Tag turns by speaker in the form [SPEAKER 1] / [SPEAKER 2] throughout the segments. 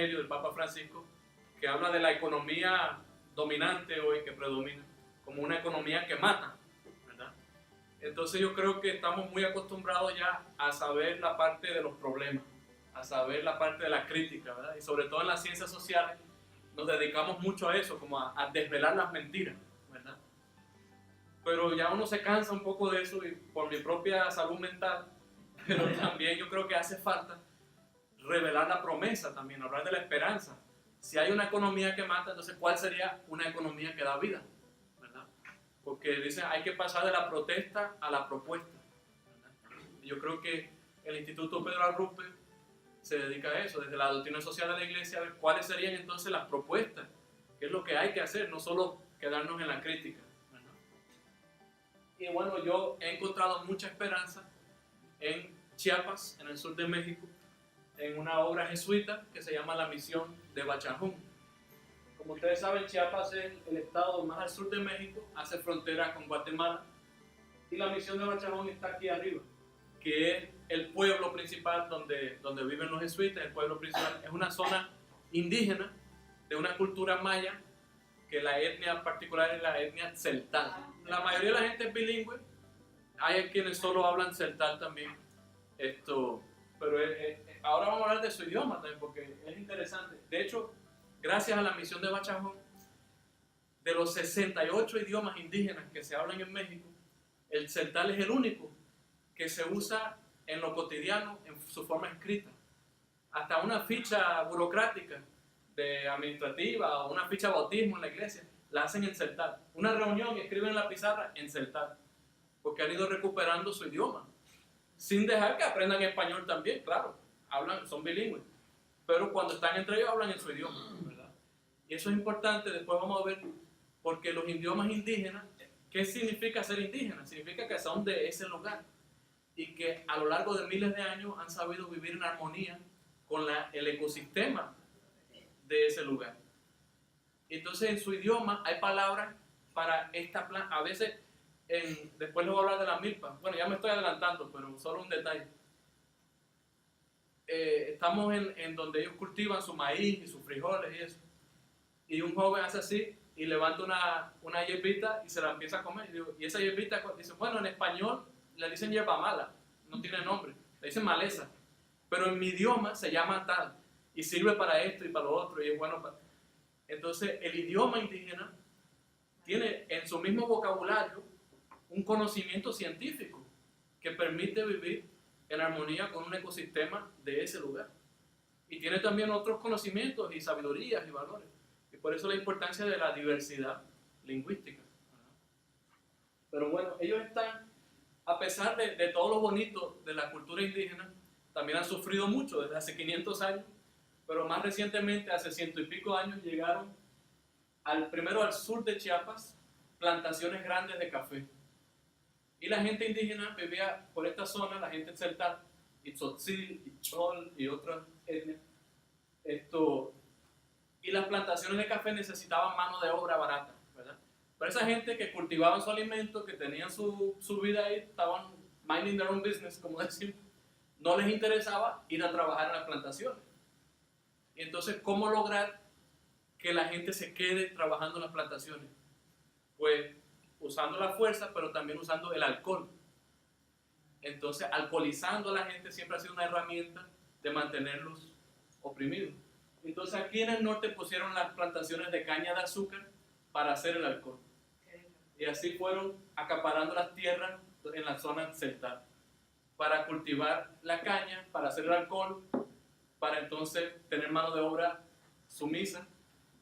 [SPEAKER 1] Evangelio del Papa Francisco, que habla de la economía dominante hoy que predomina, como una economía que mata, ¿verdad? Entonces yo creo que estamos muy acostumbrados ya a saber la parte de los problemas, a saber la parte de la crítica, ¿verdad? Y sobre todo en las ciencias sociales nos dedicamos mucho a eso, como a desvelar las mentiras, ¿verdad? Pero ya uno se cansa un poco de eso y por mi propia salud mental, pero también yo creo que hace falta revelar la promesa también, hablar de la esperanza. Si hay una economía que mata, entonces ¿cuál sería una economía que da vida? ¿Verdad? Porque dicen hay que pasar de la protesta a la propuesta, ¿verdad? Yo creo que el Instituto Pedro Arrupe se dedica a eso, desde la doctrina social de la iglesia, a ver cuáles serían entonces las propuestas, qué es lo que hay que hacer, no solo quedarnos en la crítica, ¿verdad? Y bueno, yo he encontrado mucha esperanza en Chiapas, en el sur de México, en una obra jesuita que se llama La Misión de Bachajón. Como ustedes saben, Chiapas es el estado más al sur de México, hace frontera con Guatemala, y la Misión de Bachajón está aquí arriba, que es el pueblo principal donde viven los jesuitas. El pueblo principal es una zona indígena de una cultura maya, que la etnia particular es la etnia tzeltal. La mayoría de la gente es bilingüe, hay quienes solo hablan tzeltal también, pero ahora vamos a hablar de su idioma también, porque es interesante. De hecho, gracias a la Misión de Bachajón, de los 68 idiomas indígenas que se hablan en México, el tzeltal es el único que se usa en lo cotidiano en su forma escrita. Hasta una ficha burocrática administrativa o una ficha de bautismo en la iglesia la hacen en tzeltal. Una reunión y escriben en la pizarra en tzeltal, porque han ido recuperando su idioma, sin dejar que aprendan español también, claro, son bilingües, pero cuando están entre ellos hablan en su idioma, ¿verdad? Y eso es importante. Después vamos a ver, porque los idiomas indígenas, ¿qué significa ser indígena? Significa que son de ese lugar y que a lo largo de miles de años han sabido vivir en armonía con el ecosistema de ese lugar. Entonces en su idioma hay palabras para esta planta. A veces, después les voy a hablar de la milpa. Bueno, ya me estoy adelantando, pero solo un detalle. Estamos en donde ellos cultivan su maíz y sus frijoles y eso. Y un joven hace así y levanta una hierbita y se la empieza a comer. Y esa hierbita, dice, bueno, en español le dicen hierba mala, no tiene nombre, le dicen maleza, pero en mi idioma se llama tal y sirve para esto y para lo otro y es bueno para... Entonces el idioma indígena tiene en su mismo vocabulario un conocimiento científico que permite vivir en armonía con un ecosistema de ese lugar, y tiene también otros conocimientos y sabidurías y valores, y por eso la importancia de la diversidad lingüística. Pero bueno, ellos están, a pesar de todo lo bonito de la cultura indígena, también han sufrido mucho desde hace 500 años, pero más recientemente, hace 100 y pico años, llegaron primero al sur de Chiapas, plantaciones grandes de café. Y la gente indígena vivía por esta zona, la gente tzeltal, y tzotzil, y chol, y otras etnias. Y las plantaciones de café necesitaban mano de obra barata, ¿verdad? Pero esa gente que cultivaban su alimento, que tenían su vida ahí, estaban minding their own business, como decimos, no les interesaba ir a trabajar en las plantaciones. Y entonces, ¿cómo lograr que la gente se quede trabajando en las plantaciones? Pues usando la fuerza, pero también usando el alcohol. Entonces, alcoholizando a la gente siempre ha sido una herramienta de mantenerlos oprimidos. Entonces, aquí en el norte pusieron las plantaciones de caña de azúcar para hacer el alcohol. Y así fueron acaparando las tierras en la zona tzeltal para cultivar la caña, para hacer el alcohol, para entonces tener mano de obra sumisa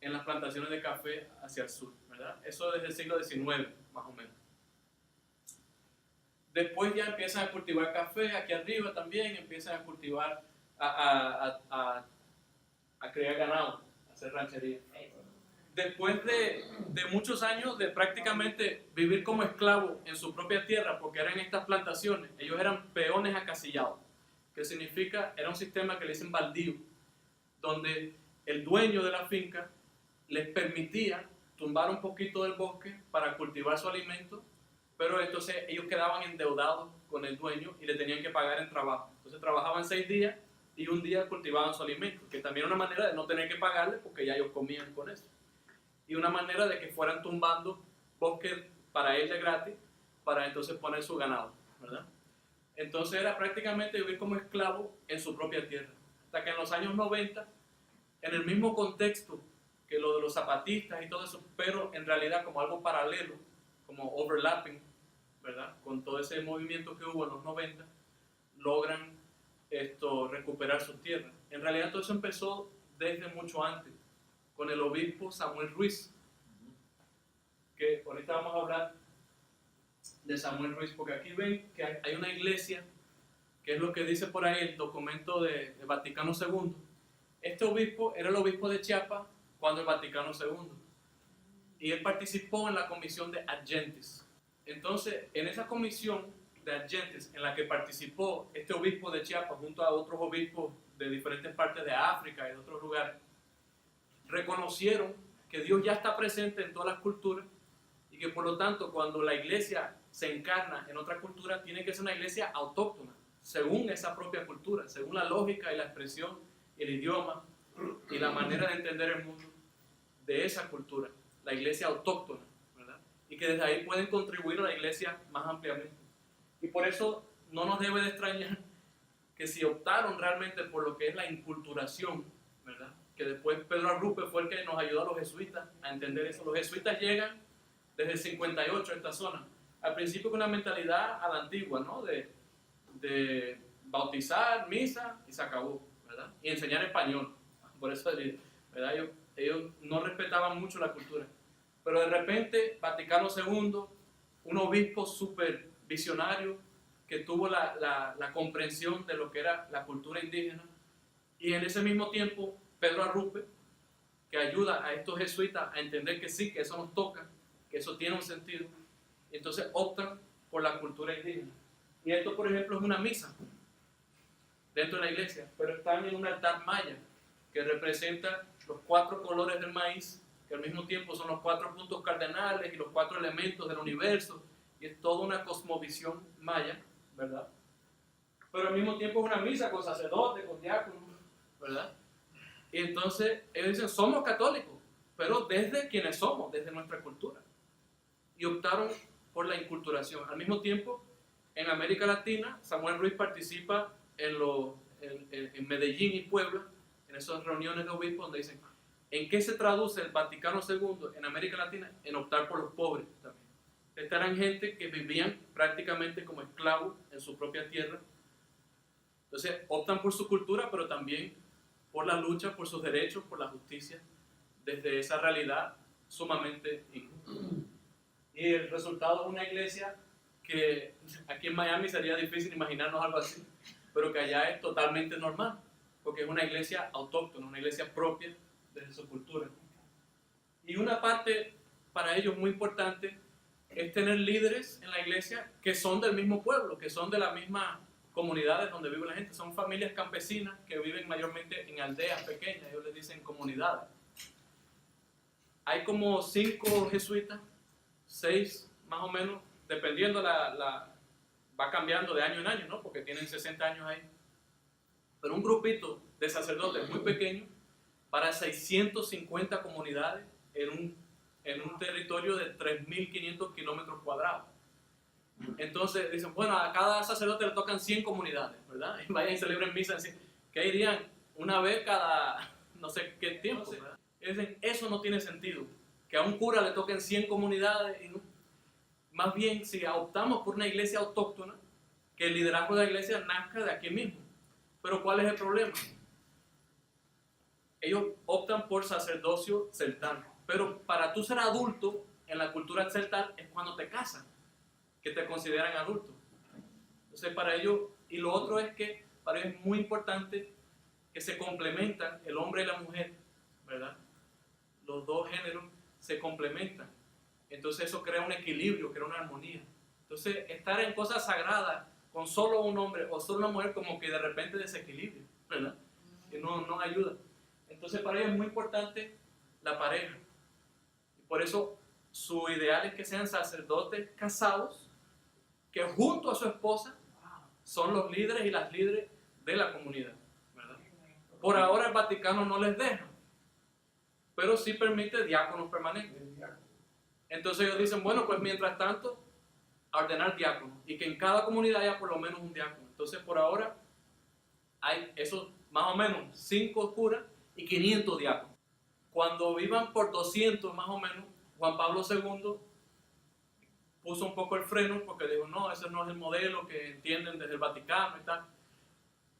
[SPEAKER 1] en las plantaciones de café hacia el sur, ¿verdad? Eso desde el siglo XIX, más o menos. Después ya empiezan a cultivar café, aquí arriba también empiezan a cultivar, a criar ganado, a hacer ranchería. Después de muchos años de prácticamente vivir como esclavos en su propia tierra, porque eran estas plantaciones, ellos eran peones acasillados, que significa, era un sistema que le dicen baldío, donde el dueño de la finca les permitía tumbar un poquito del bosque para cultivar su alimento, pero entonces ellos quedaban endeudados con el dueño y le tenían que pagar en trabajo. Entonces trabajaban 6 días y un día cultivaban su alimento, que también era una manera de no tener que pagarle porque ya ellos comían con eso. Y una manera de que fueran tumbando bosques para ella gratis, para entonces poner su ganado, ¿verdad? Entonces era prácticamente vivir como esclavo en su propia tierra. Hasta que en los años 90, en el mismo contexto que lo de los zapatistas y todo eso, pero en realidad como algo paralelo, como overlapping, ¿verdad? Con todo ese movimiento que hubo en los 90, logran recuperar sus tierras. En realidad todo eso empezó desde mucho antes, con el obispo Samuel Ruiz, que ahorita vamos a hablar de Samuel Ruiz, porque aquí ven que hay una iglesia, que es lo que dice por ahí el documento de Vaticano II. Este obispo era el obispo de Chiapas cuando el Vaticano II, y él participó en la comisión de Ad Gentes. Entonces, en esa comisión de Ad Gentes, en la que participó este obispo de Chiapas junto a otros obispos de diferentes partes de África y de otros lugares, reconocieron que Dios ya está presente en todas las culturas y que por lo tanto cuando la iglesia se encarna en otra cultura tiene que ser una iglesia autóctona, según esa propia cultura, según la lógica y la expresión, el idioma y la manera de entender el mundo de esa cultura, la iglesia autóctona, ¿verdad? Y que desde ahí pueden contribuir a la iglesia más ampliamente. Y por eso no nos debe de extrañar que si optaron realmente por lo que es la inculturación, ¿verdad? Que después Pedro Arrupe fue el que nos ayudó a los jesuitas a entender eso. Los jesuitas llegan desde el 58 a esta zona. Al principio con una mentalidad a la antigua, ¿no? De bautizar, misa y se acabó, ¿verdad? Y enseñar español. Por eso, ¿verdad? Ellos no respetaban mucho la cultura. Pero de repente, Vaticano II, un obispo súper visionario que tuvo la comprensión de lo que era la cultura indígena, y en ese mismo tiempo Pedro Arrupe, que ayuda a estos jesuitas a entender que sí, que eso nos toca, que eso tiene un sentido, entonces optan por la cultura indígena. Y esto, por ejemplo, es una misa dentro de la iglesia, pero están en un altar maya que representa los 4 colores del maíz, que al mismo tiempo son los 4 puntos cardenales y los 4 elementos del universo, y es toda una cosmovisión maya, ¿verdad? Pero al mismo tiempo es una misa con sacerdotes, con diáconos, ¿verdad? Y entonces ellos dicen, somos católicos, pero desde quienes somos, desde nuestra cultura. Y optaron por la inculturación. Al mismo tiempo, en América Latina, Samuel Ruiz participa en Medellín y Puebla, en esas reuniones de obispos donde dicen, ¿en qué se traduce el Vaticano II en América Latina? En optar por los pobres también. Estas eran gente que vivían prácticamente como esclavos en su propia tierra. Entonces optan por su cultura, pero también por la lucha, por sus derechos, por la justicia, desde esa realidad sumamente injusta. Y el resultado es una iglesia que aquí en Miami sería difícil imaginarnos algo así, pero que allá es totalmente normal, porque es una iglesia autóctona, una iglesia propia de su cultura. Y una parte para ellos muy importante es tener líderes en la iglesia que son del mismo pueblo, que son de la misma comunidades donde vive la gente. Son familias campesinas que viven mayormente en aldeas pequeñas, ellos les dicen comunidades. Hay como 5 jesuitas, 6 más o menos, dependiendo va cambiando de año en año, ¿no? Porque tienen 60 años ahí. Pero un grupito de sacerdotes muy pequeño para 650 comunidades en un territorio de 3.500 kilómetros cuadrados. Entonces dicen, bueno, a cada sacerdote le tocan 100 comunidades, ¿verdad? Y vayan y celebren misa. ¿Qué irían? Una vez cada no sé qué tiempo, ¿verdad? Y dicen, eso no tiene sentido. Que a un cura le toquen 100 comunidades. Y no. Más bien, si optamos por una iglesia autóctona, que el liderazgo de la iglesia nazca de aquí mismo. Pero ¿cuál es el problema? Ellos optan por sacerdocio celtal. Pero para tú ser adulto en la cultura celtal es cuando te casan, que te consideran adulto. Entonces para ellos, y lo otro es que para ellos es muy importante que se complementan el hombre y la mujer, ¿verdad? Los dos géneros se complementan. Entonces eso crea un equilibrio, crea una armonía. Entonces estar en cosas sagradas con solo un hombre o solo una mujer como que de repente desequilibrio, ¿verdad? Que no ayuda. Entonces para ellos es muy importante la pareja. Y por eso su ideal es que sean sacerdotes casados que junto a su esposa son los líderes y las líderes de la comunidad, ¿verdad? Por ahora el Vaticano no les deja, pero sí permite diáconos permanentes. Entonces ellos dicen, bueno, pues mientras tanto, a ordenar diáconos y que en cada comunidad haya por lo menos un diácono. Entonces por ahora hay esos más o menos 5 curas y 500 diáconos. Cuando vivan por 200 más o menos, Juan Pablo II puso un poco el freno porque dijo, no, ese no es el modelo que entienden desde el Vaticano y tal.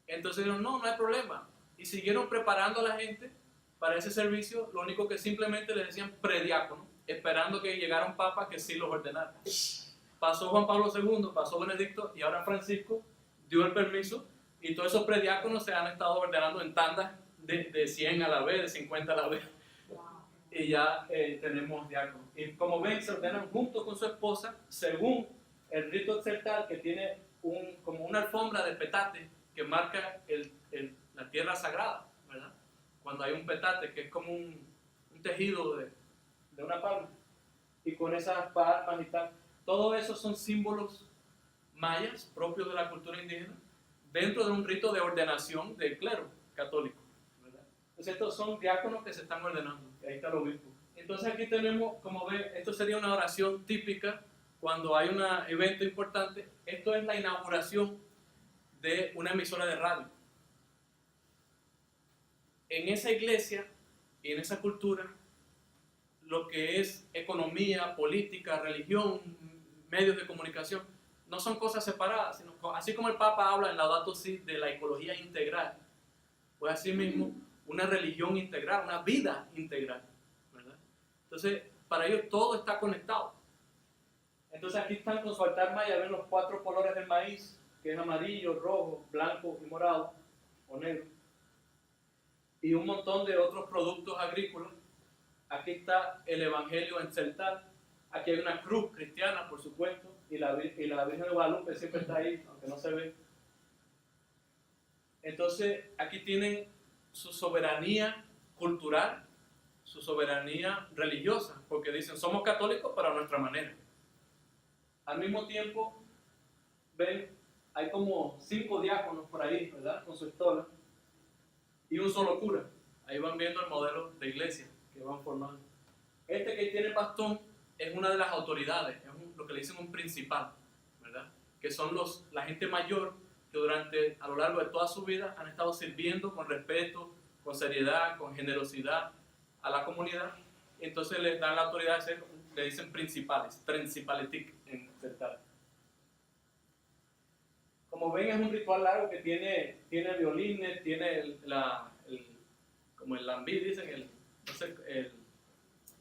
[SPEAKER 1] Entonces dijeron, no, no hay problema. Y siguieron preparando a la gente para ese servicio, lo único que simplemente les decían prediácono, esperando que llegara un papa que sí los ordenara. Pasó Juan Pablo II, pasó Benedicto y ahora Francisco dio el permiso y todos esos prediáconos se han estado ordenando en tandas de 100 a la vez, de 50 a la vez. Y ya tenemos diáconos. Y como ven, se ordenan junto con su esposa según el rito exceltar, que tiene como una alfombra de petate que marca la tierra sagrada, ¿verdad? Cuando hay un petate, que es como un tejido de una palma, y con esas palmas y tal. Todo eso son símbolos mayas propios de la cultura indígena dentro de un rito de ordenación del clero católico, ¿verdad? Entonces estos son diáconos que se están ordenando, y ahí está el obispo. Entonces aquí tenemos, como ven, esto sería una oración típica cuando hay un evento importante. Esto es la inauguración de una emisora de radio. En esa iglesia y en esa cultura, lo que es economía, política, religión, medios de comunicación, no son cosas separadas, sino así como el Papa habla en Laudato Si de la ecología integral, pues así mismo una religión integral, una vida integral, ¿verdad? Entonces, para ellos todo está conectado. Entonces aquí están con su altar maya, ven los 4 colores del maíz, que es amarillo, rojo, blanco y morado, o negro, y un montón de otros productos agrícolas. Aquí está el Evangelio en celtal, aquí hay una cruz cristiana, por supuesto, y la Virgen de Guadalupe siempre está ahí, aunque no se ve. Entonces, aquí tienen su soberanía cultural, su soberanía religiosa, porque dicen, somos católicos pero a nuestra manera. Al mismo tiempo, ven, hay como 5 diáconos por ahí, ¿verdad?, con su estola, y un solo cura. Ahí van viendo el modelo de iglesia que van formando. Este que tiene bastón es una de las autoridades, es lo que le dicen un principal, ¿verdad? Que son la gente mayor que a lo largo de toda su vida han estado sirviendo con respeto, con seriedad, con generosidad a la comunidad. Entonces les dan la autoridad de ser, le dicen principales, principaletic en celtal. Como ven, es un ritual largo que tiene violines, tiene como el lambí, dicen,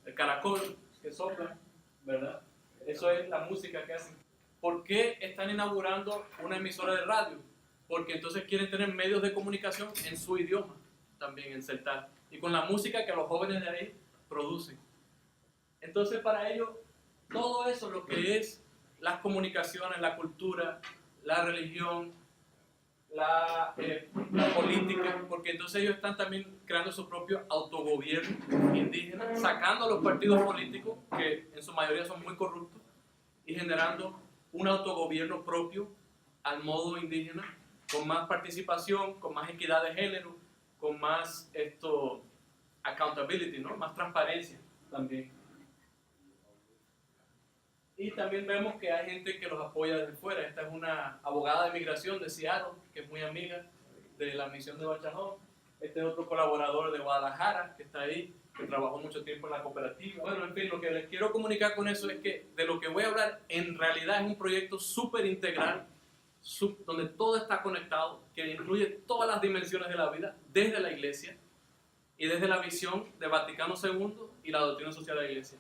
[SPEAKER 1] el caracol que sopla, ¿verdad? Eso es la música que hacen. ¿Por qué están inaugurando una emisora de radio? Porque entonces quieren tener medios de comunicación en su idioma, también en celtal, y con la música que los jóvenes de ahí producen. Entonces para ellos, todo eso, lo que es las comunicaciones, la cultura, la religión, la política, porque entonces ellos están también creando su propio autogobierno indígena, sacando a los partidos políticos, que en su mayoría son muy corruptos, y generando un autogobierno propio al modo indígena, con más participación, con más equidad de género, con más accountability, ¿no? Más transparencia también. Y también vemos que hay gente que los apoya desde fuera. Esta es una abogada de migración de Seattle, que es muy amiga de la misión de Bachajón. Este es otro colaborador de Guadalajara, que está ahí, que trabajó mucho tiempo en la cooperativa. Bueno, en fin, lo que les quiero comunicar con eso es que de lo que voy a hablar en realidad es un proyecto súper integral, donde todo está conectado, que incluye todas las dimensiones de la vida, desde la iglesia y desde la visión de Vaticano II y la doctrina social de la iglesia.